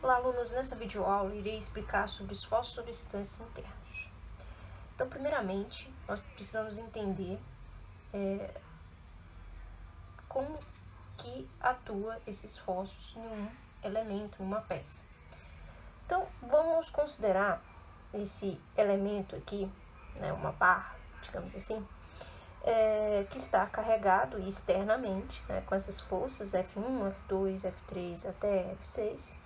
Olá, alunos! Nessa videoaula irei explicar sobre esforços solicitantes internos. Então, primeiramente, nós precisamos entender como que atua esse esforço em um elemento, em uma peça. Então, vamos considerar esse elemento aqui, né, uma barra, digamos assim, que está carregado externamente, né, com essas forças F1, F2, F3 até F6,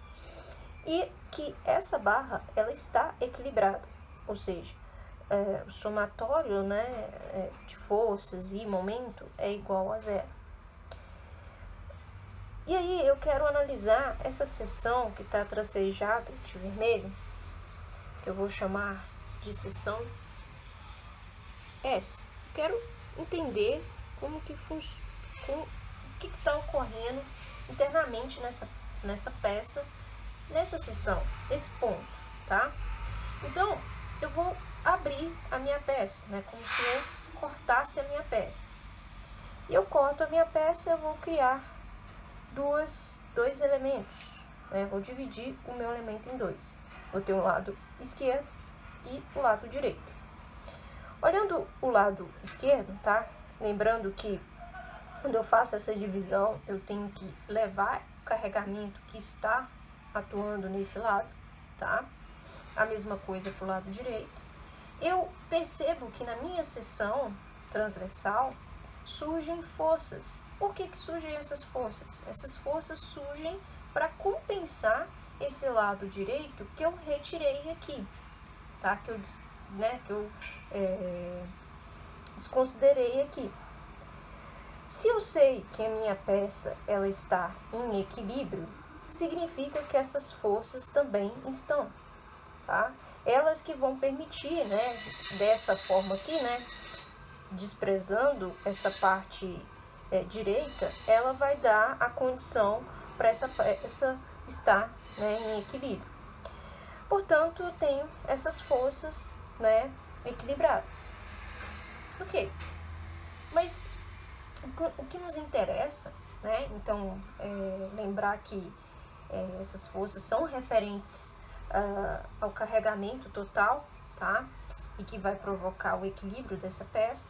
e que essa barra ela está equilibrada, ou seja, o somatório, né, de forças e momento é igual a zero. E aí eu quero analisar essa seção que está tracejada de vermelho, que eu vou chamar de seção S. Quero entender como que o que está ocorrendo internamente nessa peça, nessa seção, nesse ponto, tá? Então, eu vou abrir a minha peça, né? Como se eu cortasse a minha peça. E eu corto a minha peça e eu vou criar dois elementos, né? Vou dividir o meu elemento em dois. Vou ter o lado esquerdo e o lado direito. Olhando o lado esquerdo, tá? Lembrando que quando eu faço essa divisão, eu tenho que levar o carregamento que está atuando nesse lado, tá? A mesma coisa para o lado direito. Eu percebo que na minha seção transversal surgem forças. Por que surgem essas forças? Essas forças surgem para compensar esse lado direito que eu retirei aqui, tá? Que eu desconsiderei aqui. Se eu sei que a minha peça ela está em equilíbrio, significa que essas forças também estão, tá? Elas que vão permitir, né, dessa forma aqui, né, desprezando essa parte direita, ela vai dar a condição para essa peça estar, né, em equilíbrio. Portanto, eu tenho essas forças, né, equilibradas. Ok, mas o que nos interessa, né, então, lembrar que essas forças são referentes ao carregamento total, tá? E que vai provocar o equilíbrio dessa peça.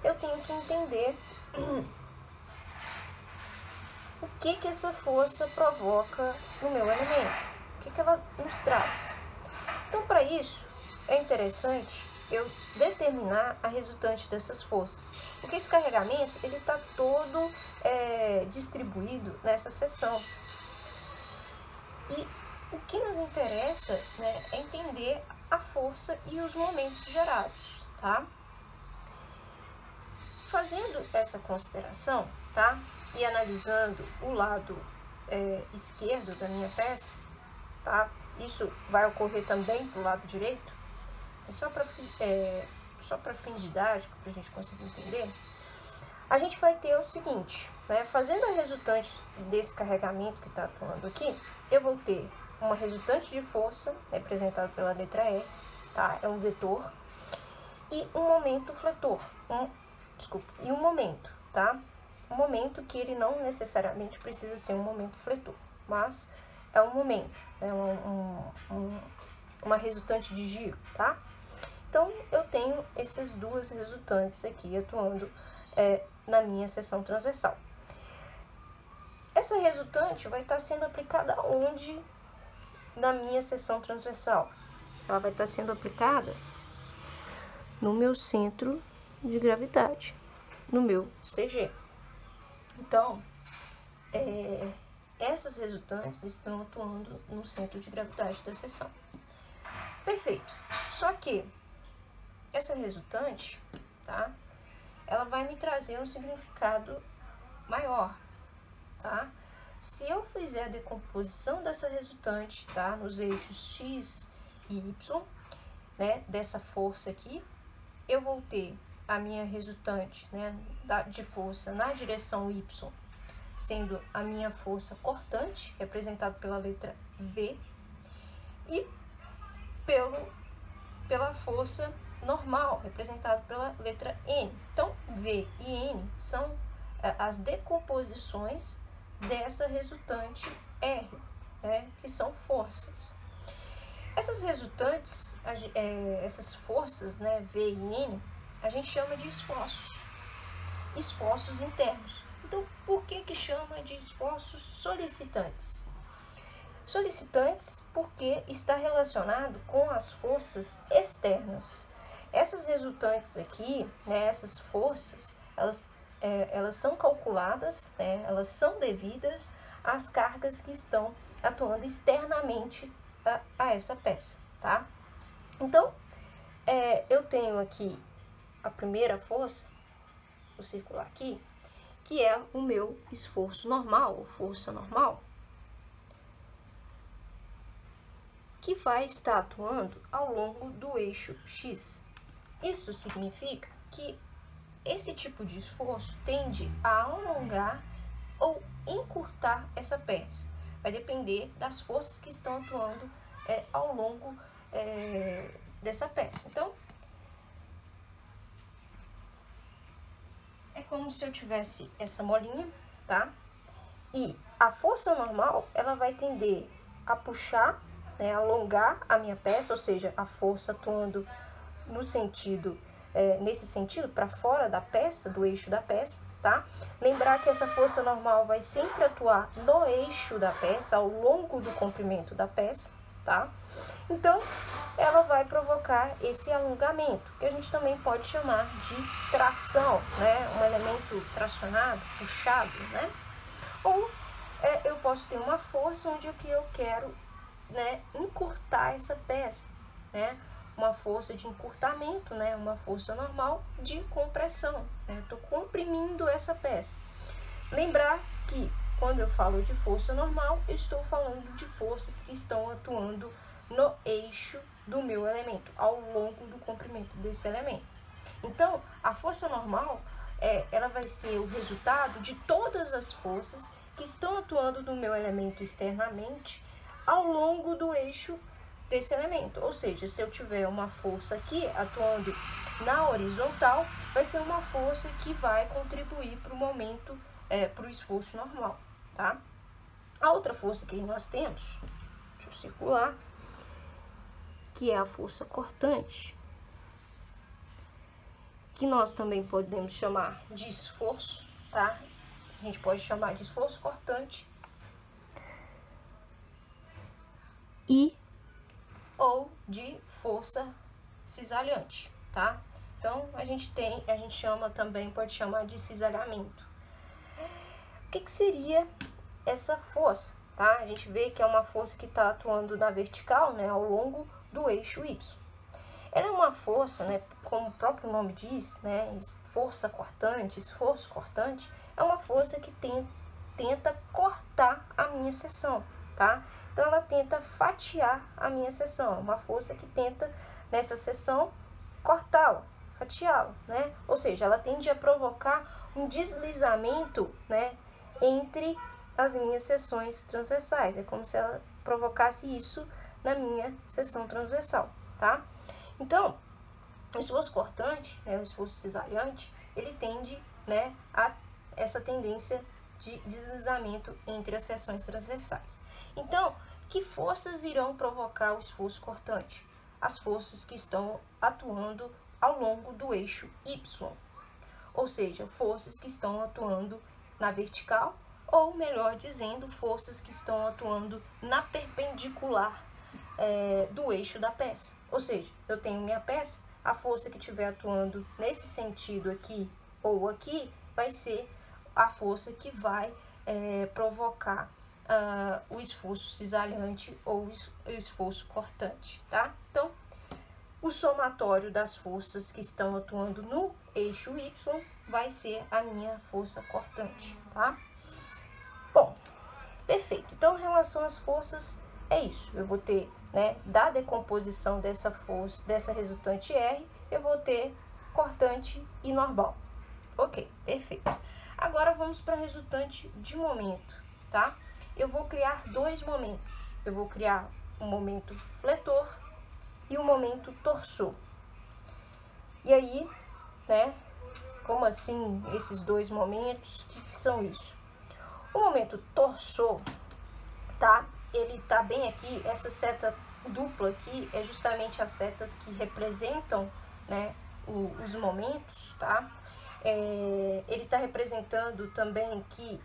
Eu tenho que entender o que essa força provoca no meu elemento, o que ela nos traz. Então, para isso, é interessante eu determinar a resultante dessas forças, porque esse carregamento ele está todo distribuído nessa seção. E o que nos interessa, né, é entender a força e os momentos gerados, tá? Fazendo essa consideração, tá? E analisando o lado esquerdo da minha peça, tá? Isso vai ocorrer também para o lado direito. É só para fins didáticos, para a gente conseguir entender. A gente vai ter o seguinte, né? Fazendo a resultante desse carregamento que está atuando aqui, eu vou ter uma resultante de força, representado pela letra E, tá? É um vetor, e um momento fletor, e um momento, tá? Um momento que ele não necessariamente precisa ser um momento fletor, mas é um momento, é uma resultante de giro, tá? Então, eu tenho essas duas resultantes aqui atuando na minha seção transversal. Essa resultante vai estar sendo aplicada onde na minha seção transversal? Ela vai estar sendo aplicada no meu centro de gravidade, no meu CG. Então, essas resultantes estão atuando no centro de gravidade da seção. Perfeito. Só que essa resultante, tá? Ela vai me trazer um significado maior, tá? Se eu fizer a decomposição dessa resultante, tá? Nos eixos X e Y, né? Dessa força aqui, eu vou ter a minha resultante, né? De força na direção Y, sendo a minha força cortante, representada pela letra V, e pela força normal, representado pela letra N. Então, V e N são as decomposições dessa resultante R, né, que que são forças. Essas resultantes, essas forças, né, V e N, a gente chama de esforços internos. Então, por que chama de esforços solicitantes? Solicitantes porque está relacionado com as forças externas. Essas resultantes aqui, né, essas forças, elas são calculadas, né, elas são devidas às cargas que estão atuando externamente a essa peça, tá? Então, eu tenho aqui a primeira força, vou circular aqui, que é o meu esforço normal, ou força normal, que vai estar atuando ao longo do eixo X. Isso significa que esse tipo de esforço tende a alongar ou encurtar essa peça. Vai depender das forças que estão atuando ao longo dessa peça. Então, é como se eu tivesse essa molinha, tá? E a força normal, ela vai tender a puxar, né, alongar a minha peça, ou seja, a força atuando no sentido, nesse sentido, para fora da peça, do eixo da peça, tá? Lembrar que essa força normal vai sempre atuar no eixo da peça, ao longo do comprimento da peça, tá? Então, ela vai provocar esse alongamento, que a gente também pode chamar de tração, né? Um elemento tracionado, puxado, né? Ou eu posso ter uma força onde eu quero, né, encurtar essa peça, né? Uma força de encurtamento, né? Uma força normal de compressão, né? Estou comprimindo essa peça. Lembrar que quando eu falo de força normal, eu estou falando de forças que estão atuando no eixo do meu elemento, ao longo do comprimento desse elemento. Então, a força normal, ela vai ser o resultado de todas as forças que estão atuando no meu elemento externamente ao longo do eixo desse elemento. Ou seja, se eu tiver uma força aqui atuando na horizontal, vai ser uma força que vai contribuir para o momento, para o esforço normal, tá? A outra força que nós temos, deixa eu circular, que é a força cortante, que nós também podemos chamar de esforço, tá? A gente pode chamar de esforço cortante ou de força cisalhante, tá? Então, a gente chama também, pode chamar de cisalhamento. O que seria essa força, tá? A gente vê que é uma força que está atuando na vertical, né, ao longo do eixo Y. Ela é uma força, né, como o próprio nome diz, né, força cortante, esforço cortante, é uma força que tenta cortar a minha seção, tá? Então, ela tenta fatiar a minha seção, uma força que tenta, nessa seção, cortá-la, fatiá-la, né? Ou seja, ela tende a provocar um deslizamento, né, entre as minhas seções transversais. É como se ela provocasse isso na minha seção transversal, tá? Então, o esforço cortante, né, o esforço cisalhante, ele tende, né, a essa tendência de deslizamento entre as seções transversais. Então, que forças irão provocar o esforço cortante? As forças que estão atuando ao longo do eixo Y, ou seja, forças que estão atuando na vertical, ou melhor dizendo, forças que estão atuando na perpendicular do eixo da peça. Ou seja, eu tenho minha peça, a força que estiver atuando nesse sentido aqui ou aqui vai ser a força que vai provocar o esforço cisalhante ou o esforço cortante, tá? Então, o somatório das forças que estão atuando no eixo Y vai ser a minha força cortante, tá? Bom, perfeito. Então, em relação às forças, é isso. Eu vou ter, né, da decomposição dessa força, dessa resultante R, eu vou ter cortante e normal. Ok, perfeito. Agora, vamos para a resultante de momento, tá? Eu vou criar dois momentos. Eu vou criar um momento fletor e um momento torsor. E aí, né, como assim esses dois momentos? O que são isso? O momento torsor, tá? Ele notar bem aqui, essa seta dupla aqui é justamente as setas que representam, né, os momentos, tá? Ele está representando também que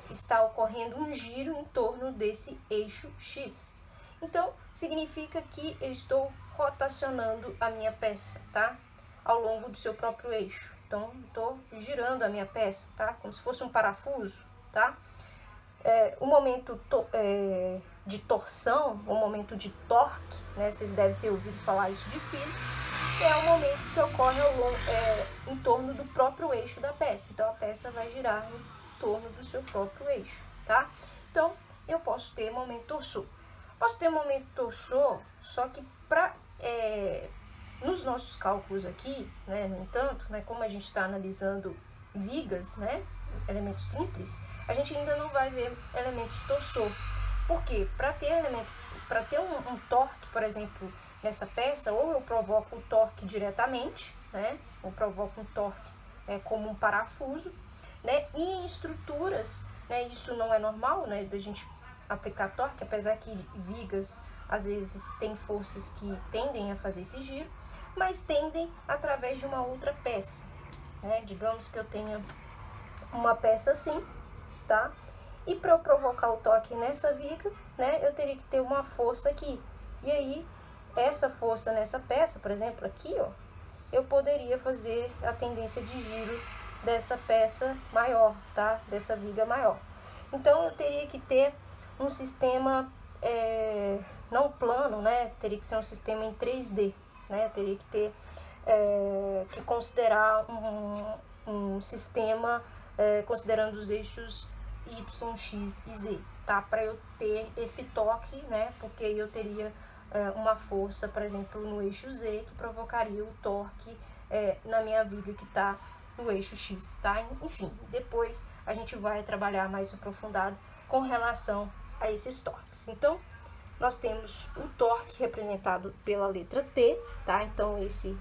está ocorrendo um giro em torno desse eixo X. Então, significa que eu estou rotacionando a minha peça, tá? Ao longo do seu próprio eixo. Então, estou girando a minha peça, tá? Como se fosse um parafuso, tá? O momento de torção, o momento de torque, né? Vocês devem ter ouvido falar isso de física. É o momento que ocorre em torno do próprio eixo da peça. Então, a peça vai girar em torno do seu próprio eixo, tá? Então, eu posso ter momento torsor. Posso ter momento torsor, só que nos nossos cálculos aqui, né, no entanto, né, como a gente está analisando vigas, né, elementos simples, a gente ainda não vai ver elementos torsor. Por quê? Para ter um torque, por exemplo, nessa peça, ou eu provoco o torque diretamente, né, ou provoco um torque como um parafuso, né, e em estruturas, né, isso não é normal, né, da gente aplicar torque, apesar que vigas às vezes tem forças que tendem a fazer esse giro, mas tendem através de uma outra peça, né? Digamos que eu tenha uma peça assim, tá? E para eu provocar o toque nessa viga, né, eu teria que ter uma força aqui. E aí, essa força nessa peça, por exemplo, aqui, ó, eu poderia fazer a tendência de giro dessa peça maior, tá? Dessa viga maior. Então, eu teria que ter um sistema não plano, né? Teria que ser um sistema em 3D, né? Eu teria que ter que considerar um sistema considerando os eixos Y, X e Z, tá? Para eu ter esse toque, né? Porque eu teria uma força, por exemplo, no eixo Z que provocaria o torque na minha viga que está no eixo X, tá? Enfim, depois a gente vai trabalhar mais aprofundado com relação a esses torques. Então, nós temos o torque representado pela letra T, tá? Então, esse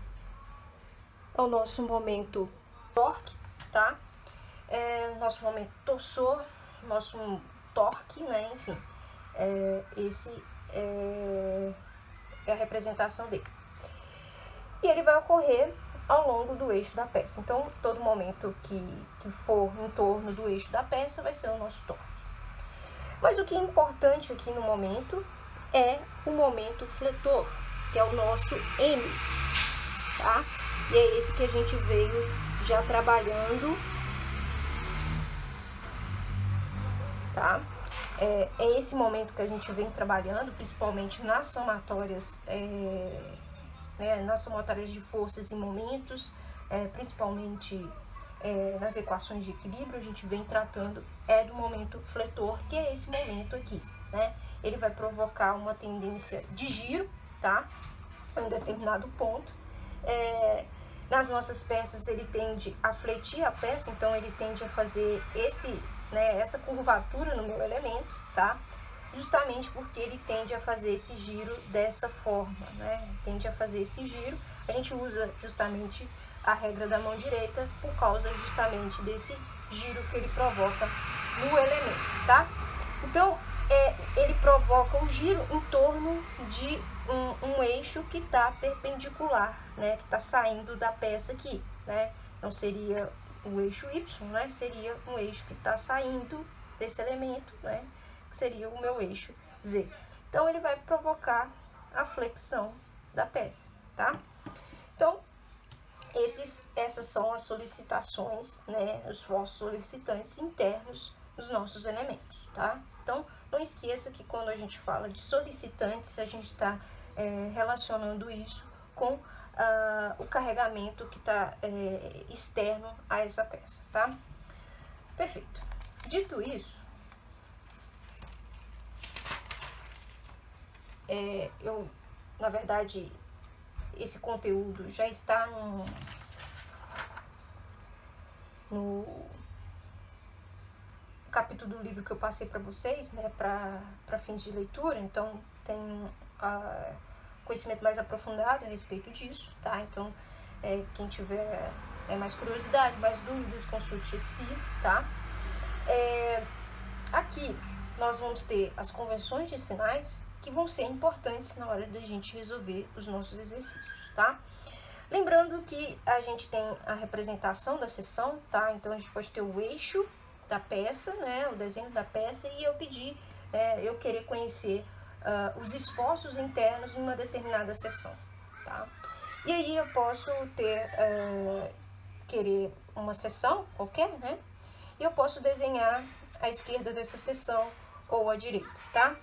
é o nosso momento torque, tá? Nosso momento torsor, nosso torque, né? Enfim, esse é a representação dele. E ele vai ocorrer ao longo do eixo da peça. Então, todo momento que for em torno do eixo da peça vai ser o nosso torque. Mas o que é importante aqui no momento é o momento fletor, que é o nosso M, tá? E é esse que a gente veio já trabalhando, tá? É esse momento que a gente vem trabalhando, principalmente nas somatórias, nas somatórias de forças e momentos, principalmente nas equações de equilíbrio, a gente vem tratando do momento fletor, que é esse momento aqui, né? Ele vai provocar uma tendência de giro, tá? Em um determinado ponto. Nas nossas peças, ele tende a fletir a peça, então ele tende a fazer essa curvatura no meu elemento, tá? Justamente porque ele tende a fazer esse giro dessa forma, né? Tende a fazer esse giro. A gente usa justamente a regra da mão direita por causa justamente desse giro que ele provoca no elemento, tá? Então, ele provoca um giro em torno de um eixo que está perpendicular, né? Que está saindo da peça aqui, né? Não seria o eixo Y, né? Seria um eixo que está saindo desse elemento, né? Que seria o meu eixo Z. Então, ele vai provocar a flexão da peça, tá? Então, essas são as solicitações, né? Os forços solicitantes internos dos nossos elementos, tá? Então, não esqueça que quando a gente fala de solicitantes, a gente está relacionando isso com o carregamento que está externo a essa peça, tá? Perfeito. Dito isso, na verdade, esse conteúdo já está no capítulo do livro que eu passei para vocês, né, para fins de leitura. Então, tem conhecimento mais aprofundado a respeito disso, tá? Então, quem tiver mais curiosidade, mais dúvidas, consulte esse livro, tá? Aqui, nós vamos ter as convenções de sinais que vão ser importantes na hora da gente resolver os nossos exercícios, tá? Lembrando que a gente tem a representação da seção, tá? Então, a gente pode ter o eixo da peça, né? O desenho da peça, e eu querer conhecer os esforços internos em uma determinada seção, tá? E aí eu posso querer uma seção qualquer, né? E eu posso desenhar a esquerda dessa seção ou a direita, tá?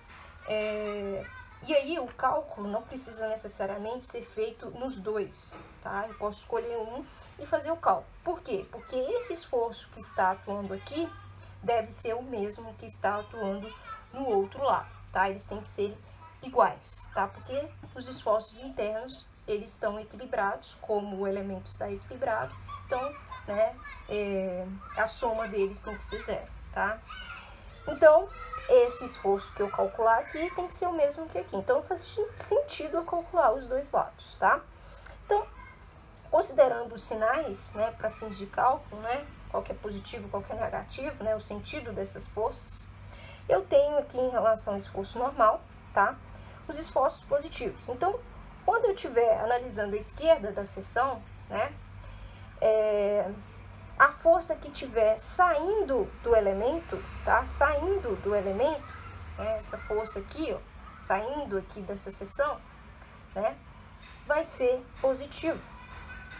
E aí o cálculo não precisa necessariamente ser feito nos dois, tá? Eu posso escolher um e fazer o cálculo. Por quê? Porque esse esforço que está atuando aqui deve ser o mesmo que está atuando no outro lado, tá? Eles têm que ser iguais, tá? Porque os esforços internos, eles estão equilibrados, como o elemento está equilibrado, então, né, a soma deles tem que ser zero, tá? Então, esse esforço que eu calcular aqui tem que ser o mesmo que aqui. Então, faz sentido eu calcular os dois lados, tá? Então, considerando os sinais, né, para fins de cálculo, né, qual que é positivo, qual que é negativo, né, o sentido dessas forças, eu tenho aqui em relação ao esforço normal, tá, os esforços positivos. Então, quando eu estiver analisando a esquerda da seção, né, a força que estiver saindo do elemento, tá, saindo do elemento, né, essa força aqui, ó, saindo aqui dessa seção, né, vai ser positivo,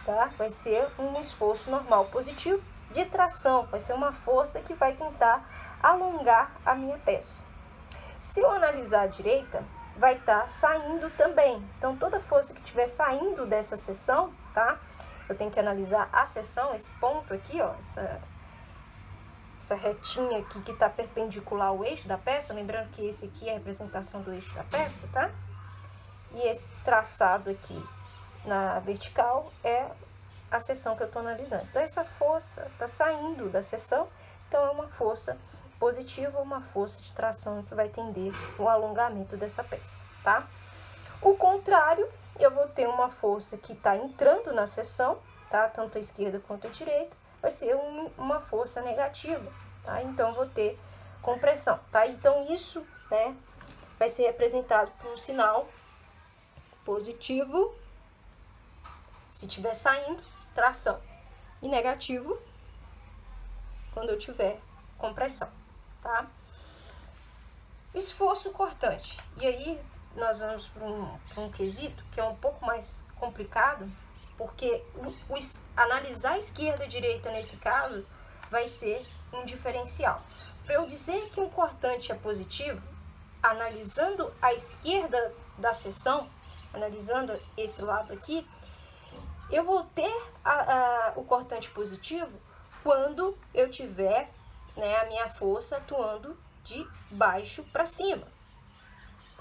tá, vai ser um esforço normal positivo de tração, vai ser uma força que vai tentar alongar a minha peça. Se eu analisar a direita, vai estar saindo também. Então, toda força que estiver saindo dessa seção, tá? Eu tenho que analisar a seção, esse ponto aqui, ó, essa retinha aqui que está perpendicular ao eixo da peça, lembrando que esse aqui é a representação do eixo da peça, tá? E esse traçado aqui na vertical é a seção que eu estou analisando. Então, essa força está saindo da seção, então é uma força positiva, uma força de tração que vai tender o alongamento dessa peça, tá? O contrário, eu vou ter uma força que está entrando na seção, tá? Tanto a esquerda quanto a direita, vai ser uma força negativa, tá? Então, eu vou ter compressão, tá? Então, isso, né, vai ser representado por um sinal positivo, se estiver saindo, tração, e negativo, quando eu tiver compressão, tá? Esforço cortante. E aí, nós vamos para um quesito que é um pouco mais complicado, porque analisar esquerda e direita nesse caso vai ser um diferencial. Para eu dizer que um cortante é positivo, analisando a esquerda da seção, analisando esse lado aqui, eu vou ter o cortante positivo quando eu tiver, né, a minha força atuando de baixo para cima,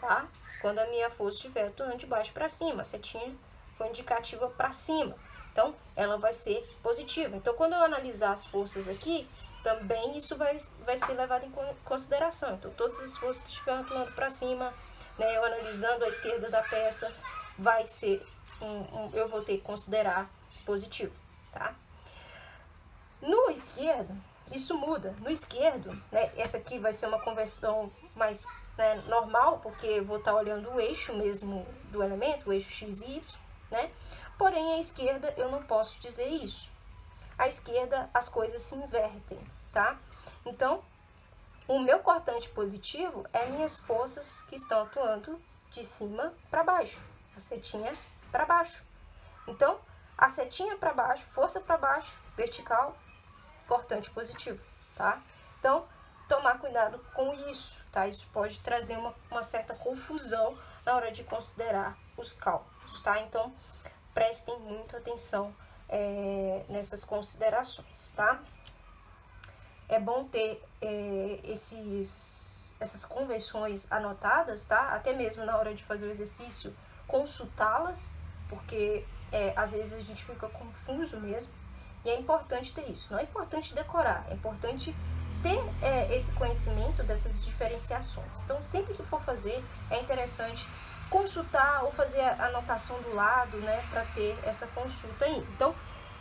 tá? Quando a minha força estiver atuando de baixo para cima, a setinha foi indicativa para cima, então ela vai ser positiva. Então, quando eu analisar as forças aqui, também isso vai ser levado em consideração. Então, todas as forças que estiverem atuando para cima, né, eu analisando a esquerda da peça, vai ser eu vou ter que considerar positivo, tá? No esquerdo, isso muda. No esquerdo, né, essa aqui vai ser uma conversão mais, né, normal, porque eu vou estar olhando o eixo mesmo do elemento, o eixo x e y, né? Porém, à esquerda eu não posso dizer isso. À esquerda as coisas se invertem, tá? Então, o meu cortante positivo é minhas forças que estão atuando de cima para baixo, a setinha para baixo. Então, a setinha para baixo, força para baixo, vertical, cortante positivo, tá? Então, tomar cuidado com isso, tá? Isso pode trazer uma certa confusão na hora de considerar os cálculos, tá? Então, prestem muita atenção nessas considerações, tá? É bom ter essas convenções anotadas, tá? Até mesmo na hora de fazer o exercício, consultá-las, porque às vezes a gente fica confuso mesmo, e é importante ter isso. Não é importante decorar, é importante ter esse conhecimento dessas diferenciações. Então, sempre que for fazer, é interessante consultar ou fazer a anotação do lado, né, para ter essa consulta aí. Então,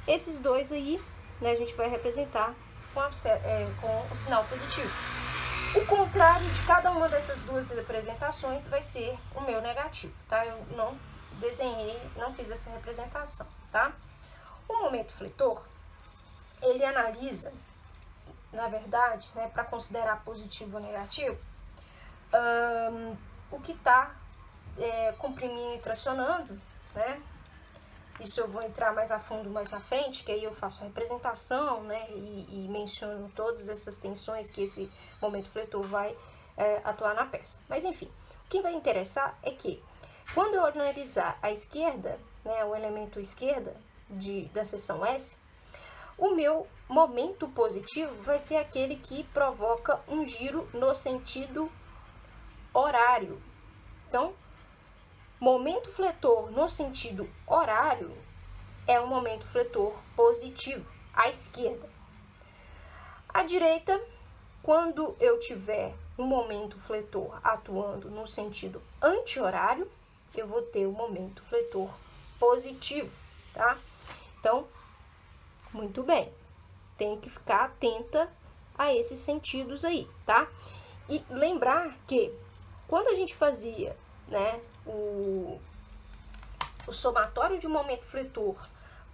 esses dois aí, né, a gente vai representar com o sinal positivo. O contrário de cada uma dessas duas representações vai ser o meu negativo, tá? Eu não desenhei, não fiz essa representação, tá? O momento fletor, ele analisa, na verdade, né, para considerar positivo ou negativo, o que está comprimindo e tracionando, né? Isso eu vou entrar mais a fundo mais na frente, que aí eu faço a representação, né, e menciono todas essas tensões que esse momento fletor vai atuar na peça. Mas enfim, o que vai interessar é que quando eu analisar a esquerda, né, o elemento esquerda da seção S, o meu momento positivo vai ser aquele que provoca um giro no sentido horário. Então, momento fletor no sentido horário é um momento fletor positivo, à esquerda. À direita, quando eu tiver um momento fletor atuando no sentido anti-horário, eu vou ter o momento fletor positivo, tá? Então, muito bem, tem que ficar atenta a esses sentidos aí, tá? E lembrar que quando a gente fazia, né, o somatório de momento fletor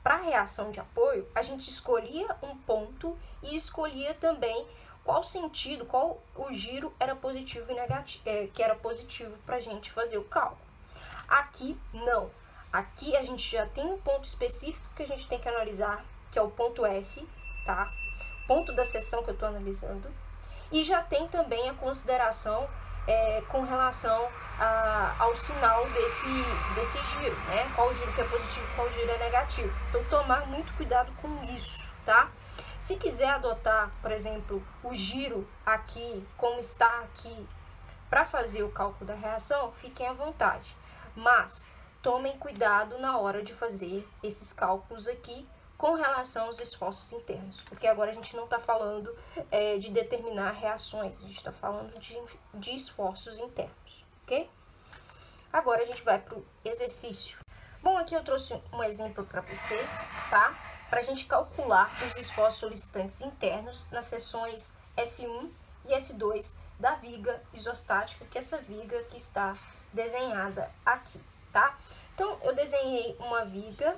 para reação de apoio, a gente escolhia um ponto e escolhia também qual sentido, qual o giro era positivo e negativo, que era positivo para a gente fazer o cálculo. Aqui não. Aqui a gente já tem um ponto específico que a gente tem que analisar, que é o ponto S, tá? Ponto da seção que eu estou analisando. E já tem também a consideração com relação ao sinal desse giro, né? Qual giro que é positivo, qual giro é negativo. Então, tomar muito cuidado com isso, tá? Se quiser adotar, por exemplo, o giro aqui, como está aqui, para fazer o cálculo da reação, fiquem à vontade. Mas, tomem cuidado na hora de fazer esses cálculos aqui, com relação aos esforços internos, porque agora a gente não está falando de determinar reações, a gente está falando de esforços internos, ok? Agora a gente vai para o exercício. Bom, aqui eu trouxe um exemplo para vocês, tá? Para a gente calcular os esforços solicitantes internos nas seções S1 e S2 da viga isostática, que é essa viga que está desenhada aqui, tá? Então, eu desenhei uma viga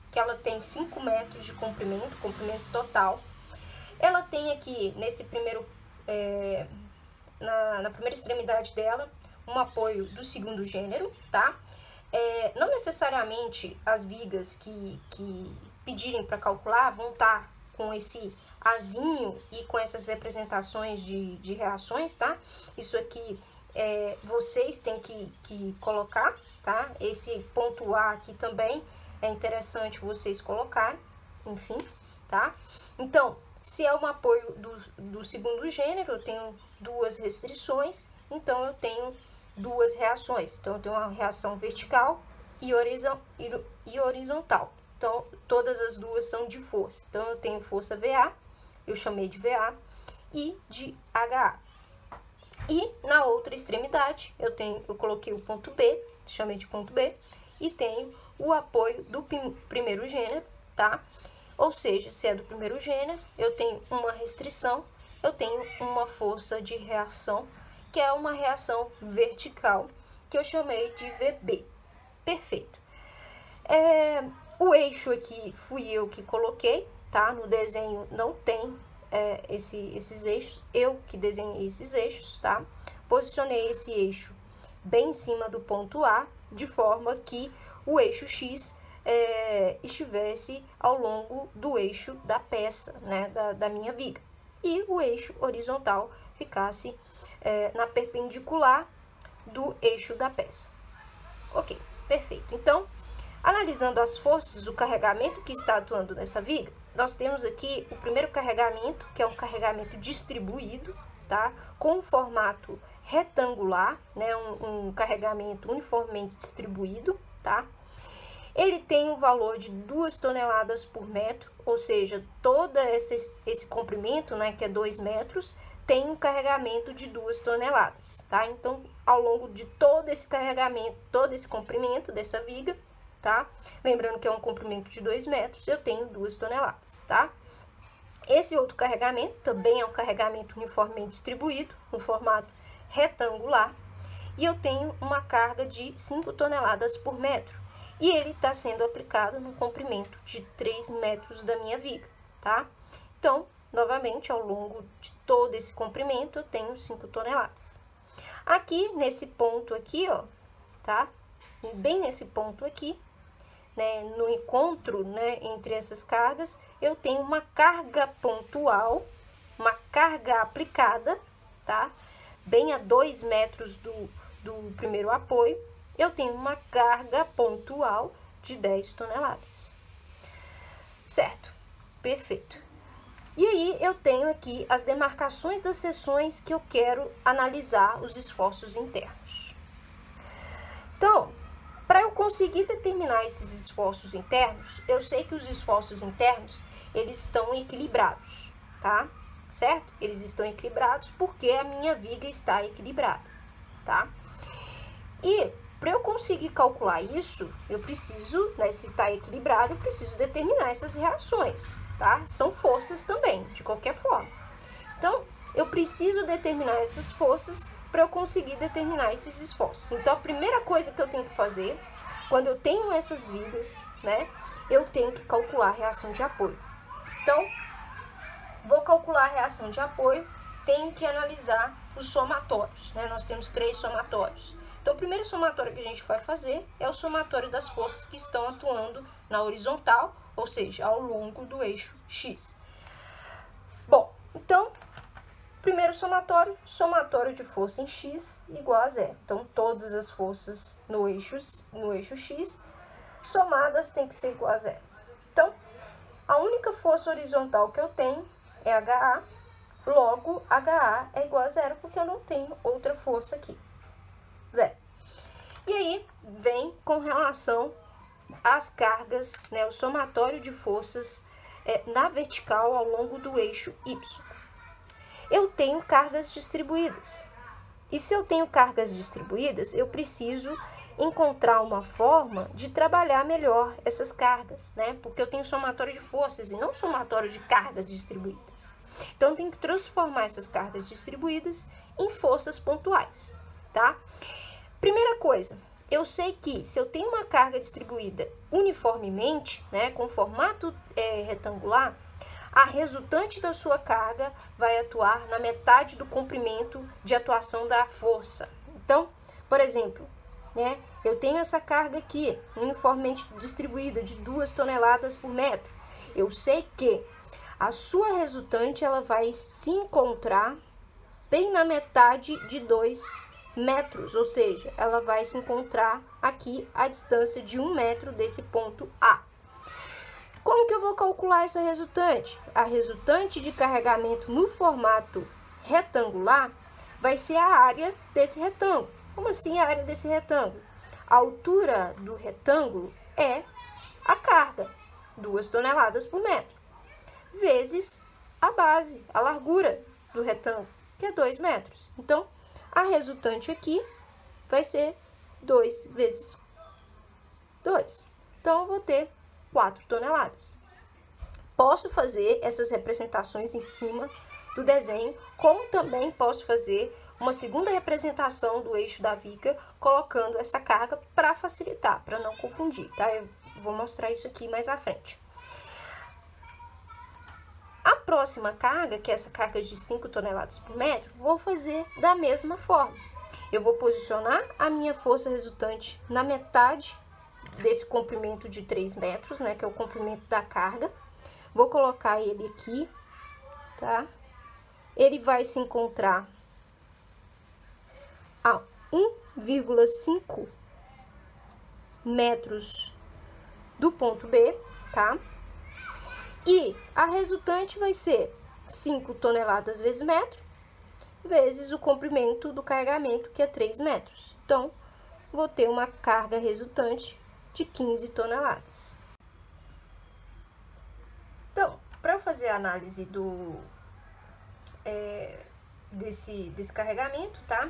que ela tem 5 metros de comprimento total. Ela tem aqui, nesse primeiro, na primeira extremidade dela, um apoio do segundo gênero, tá? Não necessariamente as vigas que pedirem para calcular vão estar com esse azinho e com essas representações de reações, tá? Isso aqui vocês têm que colocar, tá? Esse ponto A aqui também é interessante vocês colocarem, enfim, tá? Então, se é um apoio do segundo gênero, eu tenho duas restrições, então eu tenho duas reações. Então, eu tenho uma reação vertical e horizontal. Então, todas as duas são de força. Então, eu tenho força VA, eu chamei de VA, e de HA. E na outra extremidade, eu coloquei o ponto B, chamei de ponto B, e tenho o apoio do primeiro gênero, tá? Ou seja, se é do primeiro gênero, eu tenho uma restrição, eu tenho uma força de reação, que é uma reação vertical, que eu chamei de VB. Perfeito. O eixo aqui fui eu que coloquei, tá? No desenho não tem esses eixos, eu que desenhei esses eixos, tá? Posicionei esse eixo bem em cima do ponto A, de forma que o eixo X estivesse ao longo do eixo da peça, né, da minha viga. E o eixo horizontal ficasse na perpendicular do eixo da peça. Ok, perfeito. Então, analisando as forças, o carregamento que está atuando nessa viga, nós temos aqui o primeiro carregamento, que é um carregamento distribuído, tá? Com um formato retangular, né? Um carregamento uniformemente distribuído, tá? Ele tem um valor de 2 toneladas por metro, ou seja, todo esse comprimento, né, que é 2 metros, tem um carregamento de 2 toneladas, tá? Então, ao longo de todo esse carregamento, todo esse comprimento dessa viga, tá? Lembrando que é um comprimento de 2 metros, eu tenho 2 toneladas, tá? Esse outro carregamento também é um carregamento uniformemente distribuído, no formato retangular, e eu tenho uma carga de 5 toneladas por metro. E ele está sendo aplicado no comprimento de 3 metros da minha viga, tá? Então, novamente, ao longo de todo esse comprimento, eu tenho 5 toneladas. Aqui, nesse ponto aqui, ó, tá? Bem nesse ponto aqui, né, no encontro, né, entre essas cargas, eu tenho uma carga pontual, uma carga aplicada, tá? Bem a 2 metros do primeiro apoio, eu tenho uma carga pontual de 10 toneladas. Certo? Perfeito. E aí, eu tenho aqui as demarcações das seções que eu quero analisar os esforços internos. Então, para eu conseguir determinar esses esforços internos, eu sei que os esforços internos, eles estão equilibrados, tá? Certo? Eles estão equilibrados porque a minha viga está equilibrada, tá? E para eu conseguir calcular isso, eu preciso, né, se está equilibrado, eu preciso determinar essas reações, tá? São forças também, de qualquer forma. Então, eu preciso determinar essas forças para eu conseguir determinar esses esforços. Então, a primeira coisa que eu tenho que fazer, quando eu tenho essas vigas, né, eu tenho que calcular a reação de apoio. Então, vou calcular a reação de apoio, tenho que analisar os somatórios, né? Nós temos 3 somatórios. Então, o primeiro somatório que a gente vai fazer é o somatório das forças que estão atuando na horizontal, ou seja, ao longo do eixo X. Bom, então, primeiro somatório, somatório de força em X igual a 0. Então, todas as forças no eixo X somadas tem que ser igual a 0. Então, a única força horizontal que eu tenho é HA, logo HA é igual a 0, porque eu não tenho outra força aqui. 0. E aí, vem com relação às cargas, né, o somatório de forças na vertical ao longo do eixo Y. Eu tenho cargas distribuídas. E se eu tenho cargas distribuídas, eu preciso encontrar uma forma de trabalhar melhor essas cargas, né? Porque eu tenho somatório de forças e não somatório de cargas distribuídas. Então, eu tenho que transformar essas cargas distribuídas em forças pontuais, tá? Primeira coisa, eu sei que se eu tenho uma carga distribuída uniformemente, né, com formato retangular, a resultante da sua carga vai atuar na metade do comprimento de atuação da força. Então, por exemplo, né, eu tenho essa carga aqui, uniformemente distribuída, de 2 toneladas por metro. Eu sei que a sua resultante ela vai se encontrar bem na metade de 2 metros, ou seja, ela vai se encontrar aqui a distância de 1 metro desse ponto A. Como que eu vou calcular essa resultante? A resultante de carregamento no formato retangular vai ser a área desse retângulo. Como assim a área desse retângulo? A altura do retângulo é a carga, 2 toneladas por metro, vezes a base, a largura do retângulo, que é 2 metros. Então, a resultante aqui vai ser 2 vezes 2. Então, eu vou ter 4 toneladas. Posso fazer essas representações em cima do desenho, como também posso fazer uma segunda representação do eixo da viga, colocando essa carga para facilitar, para não confundir, tá? Eu vou mostrar isso aqui mais à frente. A próxima carga, que é essa carga de 5 toneladas por metro, vou fazer da mesma forma. Eu vou posicionar a minha força resultante na metade desse comprimento de 3 metros, né, que é o comprimento da carga. Vou colocar ele aqui, tá? Ele vai se encontrar a 1,5 metros do ponto B, tá? E a resultante vai ser 5 toneladas vezes metro, vezes o comprimento do carregamento, que é 3 metros. Então, vou ter uma carga resultante de 15 toneladas. Então, para fazer a análise desse carregamento, tá?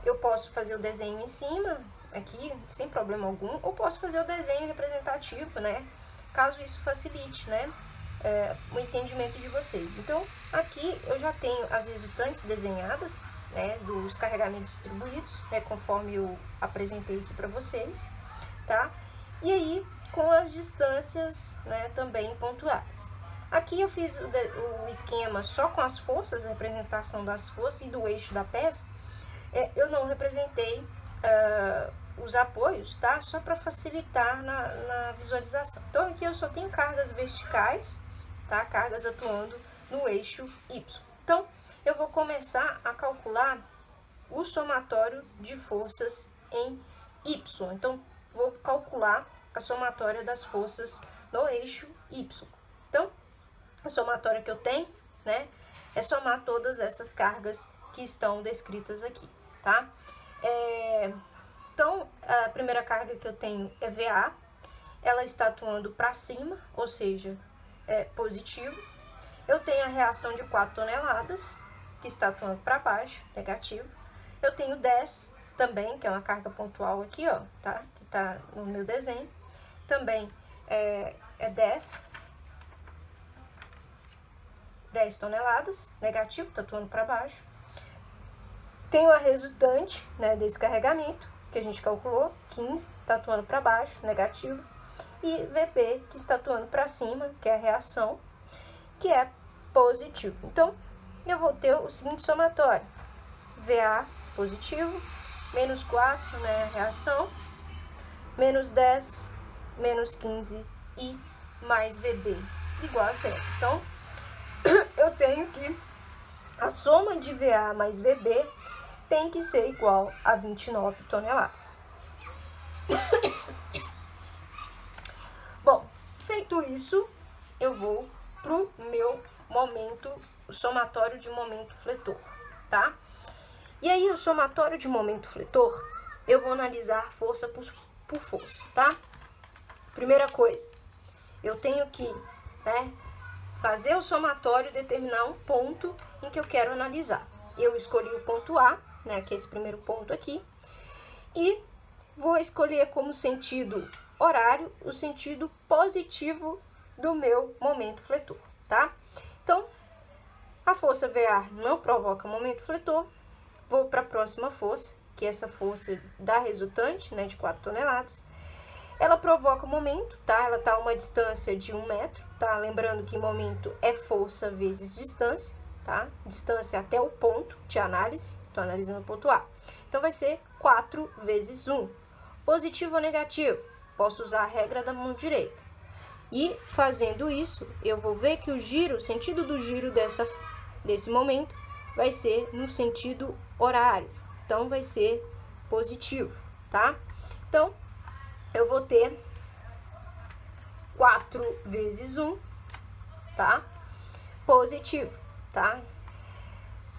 Eu posso fazer o desenho em cima, aqui, sem problema algum, ou posso fazer o desenho representativo, né? Caso isso facilite, né? o entendimento de vocês. Então, aqui eu já tenho as resultantes desenhadas, né, dos carregamentos distribuídos, né, conforme eu apresentei aqui para vocês, tá? E aí, com as distâncias, né, também pontuadas. Aqui eu fiz o esquema só com as forças, a representação das forças e do eixo da peça. Eu não representei os apoios, tá? Só para facilitar na visualização. Então, aqui eu só tenho cargas verticais, tá? Cargas atuando no eixo Y. Então, eu vou começar a calcular o somatório de forças em Y. Então, vou calcular a somatória das forças no eixo Y. Então, a somatória que eu tenho, né, é somar todas essas cargas que estão descritas aqui, tá? Então, a primeira carga que eu tenho é VA, ela está atuando para cima, ou seja, é positivo. Eu tenho a reação de 4 toneladas, que está atuando para baixo, negativo. Eu tenho 10 também, que é uma carga pontual aqui, ó, tá? Que tá no meu desenho. Também é 10 toneladas, negativo, tá atuando para baixo. Tenho a resultante, né, desse carregamento, que a gente calculou, 15, tá atuando para baixo, negativo. E VB, que está atuando para cima, que é a reação, que é positivo. Então, eu vou ter o seguinte somatório: VA positivo, menos 4, né, a reação, menos 10, menos 15 e mais VB igual a 0. Então, eu tenho que a soma de VA mais VB tem que ser igual a 29 toneladas. Bom, feito isso, eu vou pro meu momento, o somatório de momento fletor, tá? E aí, o somatório de momento fletor, eu vou analisar força por força, tá? Primeira coisa, eu tenho que, né, fazer o somatório e determinar um ponto em que eu quero analisar. Eu escolhi o ponto A, né, que é esse primeiro ponto aqui, e vou escolher como sentido horário o sentido positivo do meu momento fletor, tá? Então, a força VA não provoca momento fletor. Vou para a próxima força, que é essa força da resultante, né, de 4 toneladas. Ela provoca momento, tá? Ela tá a uma distância de 1 metro, tá? Lembrando que momento é força vezes distância, tá? Distância até o ponto de análise, tô analisando o ponto A. Então, vai ser 4 vezes 1. Positivo ou negativo? Posso usar a regra da mão direita. E, fazendo isso, eu vou ver que o giro, o sentido do giro desse momento vai ser no sentido horário. Então, vai ser positivo, tá? Então, eu vou ter 4 vezes 1, tá? Positivo, tá?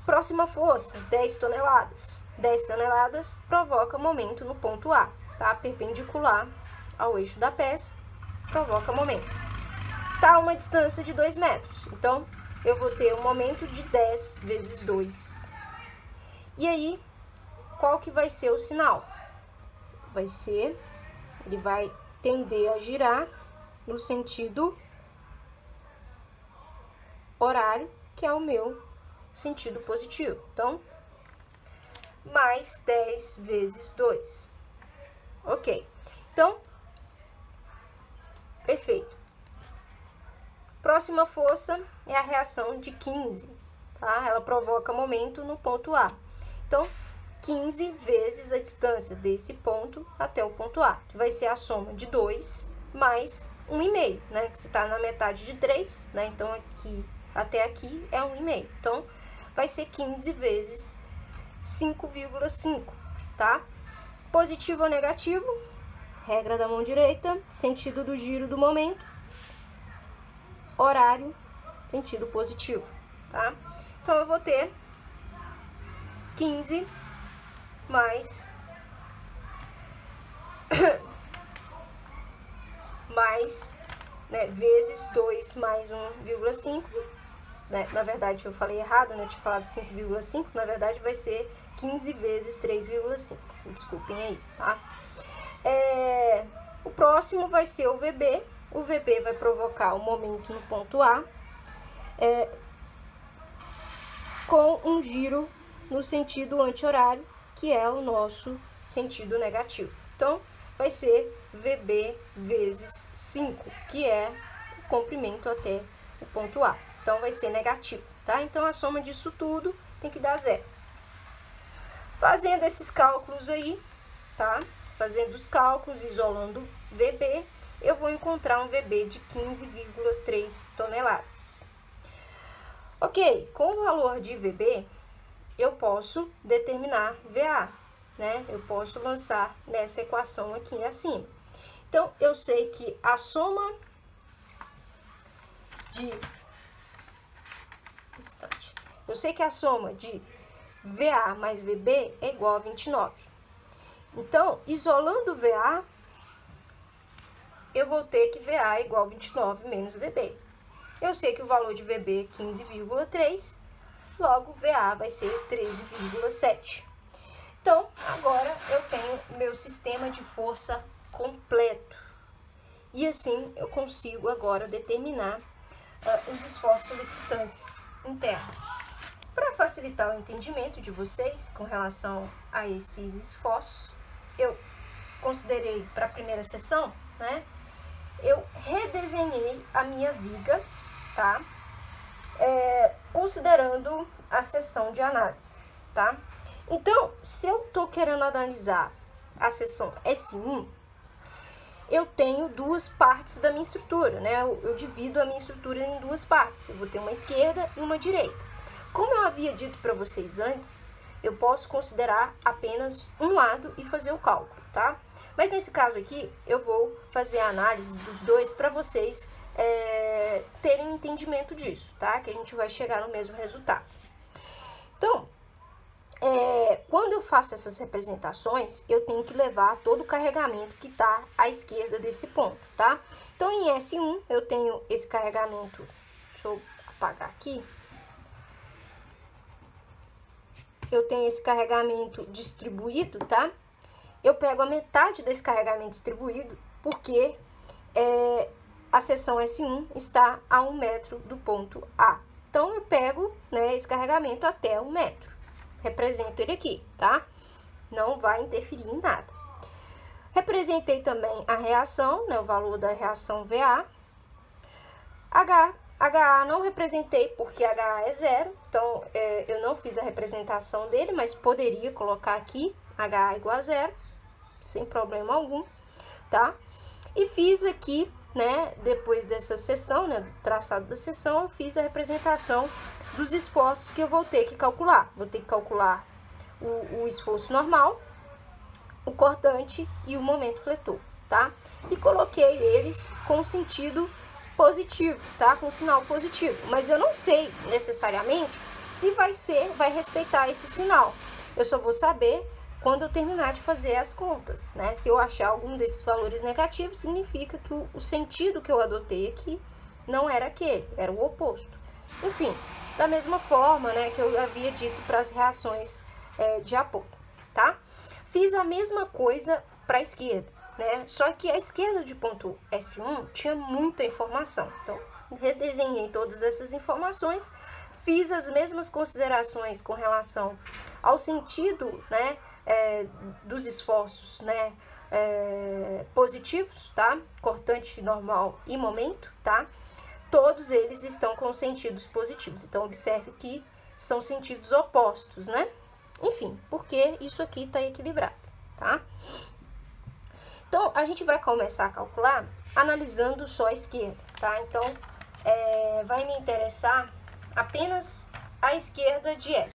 Próxima força, 10 toneladas. 10 toneladas provoca momento no ponto A, tá? Perpendicular ao eixo da peça, provoca momento. Tá a uma distância de 2 metros. Então, eu vou ter um momento de 10 vezes 2. E aí, qual que vai ser o sinal? Vai ser, ele vai tender a girar no sentido horário, que é o meu sentido positivo. Então, mais 10 vezes 2. Ok. Então, perfeito. Próxima força é a reação de 15, tá? Ela provoca momento no ponto A. Então, 15 vezes a distância desse ponto até o ponto A, que vai ser a soma de 2 mais 1,5, né? Que se está na metade de 3, né? Então, aqui até aqui é 1,5. Então, vai ser 15 vezes 5,5, tá? Positivo ou negativo? Regra da mão direita, sentido do giro do momento. Horário, sentido positivo, tá? Então, eu vou ter 15 mais né, vezes 2 mais 1,5, né? Na verdade, eu falei errado, né? Eu tinha falado 5,5, na verdade vai ser 15 vezes 3,5, desculpem aí, tá? O próximo vai ser o VB, o VB vai provocar o momento no ponto A, com um giro no sentido anti-horário, que é o nosso sentido negativo. Então, vai ser VB vezes 5, que é o comprimento até o ponto A. Então, vai ser negativo, tá? Então, a soma disso tudo tem que dar 0. Fazendo esses cálculos aí, tá? Fazendo os cálculos, isolando VB, eu vou encontrar um VB de 15,3 toneladas. Ok, com o valor de VB, eu posso determinar VA, né? Eu posso lançar nessa equação aqui acima. Então, eu sei que a soma de... Eu sei que a soma de VA mais VB é igual a 29. Então, isolando VA, eu vou ter que VA é igual a 29 menos VB. Eu sei que o valor de VB é 15,3, logo VA vai ser 13,7. Então, agora eu tenho meu sistema de força completo. E assim eu consigo agora determinar os esforços solicitantes internos. Para facilitar o entendimento de vocês com relação a esses esforços, eu considerei para a primeira sessão, né? Eu redesenhei a minha viga, tá? Considerando a seção de análise, tá? Então, se eu tô querendo analisar a seção S1, eu tenho duas partes da minha estrutura, né? Eu divido a minha estrutura em duas partes. Eu vou ter uma esquerda e uma direita. Como eu havia dito para vocês antes, eu posso considerar apenas um lado e fazer o cálculo, tá? Mas nesse caso aqui, eu vou fazer a análise dos dois para vocês terem entendimento disso, tá? Que a gente vai chegar no mesmo resultado. Então, quando eu faço essas representações, eu tenho que levar todo o carregamento que está à esquerda desse ponto, tá? Então, em S1, eu tenho esse carregamento, deixa eu apagar aqui. Eu tenho esse carregamento distribuído, tá? Eu pego a metade desse carregamento distribuído, porque a seção S1 está a 1 metro do ponto A. Então, eu pego, né, esse carregamento até 1 metro. Represento ele aqui, tá? Não vai interferir em nada. Representei também a reação, né, o valor da reação VA. HA não representei porque HA é 0, então eu não fiz a representação dele, mas poderia colocar aqui HA igual a 0, sem problema algum, tá? E fiz aqui, né, depois dessa seção, né, do traçado da seção, eu fiz a representação dos esforços que eu vou ter que calcular. Vou ter que calcular o esforço normal, o cortante e o momento fletor, tá? E coloquei eles com sentido positivo, tá? Com sinal positivo. Mas eu não sei necessariamente se vai respeitar esse sinal. Eu só vou saber quando eu terminar de fazer as contas, né? Se eu achar algum desses valores negativos, significa que o sentido que eu adotei aqui não era aquele, era o oposto. Enfim, da mesma forma, né, que eu havia dito para as reações de apoio, tá? Fiz a mesma coisa para a esquerda, né? Só que a esquerda de ponto S1 tinha muita informação. Então, redesenhei todas essas informações, fiz as mesmas considerações com relação ao sentido, né, dos esforços, né, positivos, tá? Cortante, normal e momento, tá? Todos eles estão com sentidos positivos. Então, observe que são sentidos opostos, né? Enfim, porque isso aqui está equilibrado, tá? Então, a gente vai começar a calcular analisando só a esquerda, tá? Então, vai me interessar apenas a esquerda de S.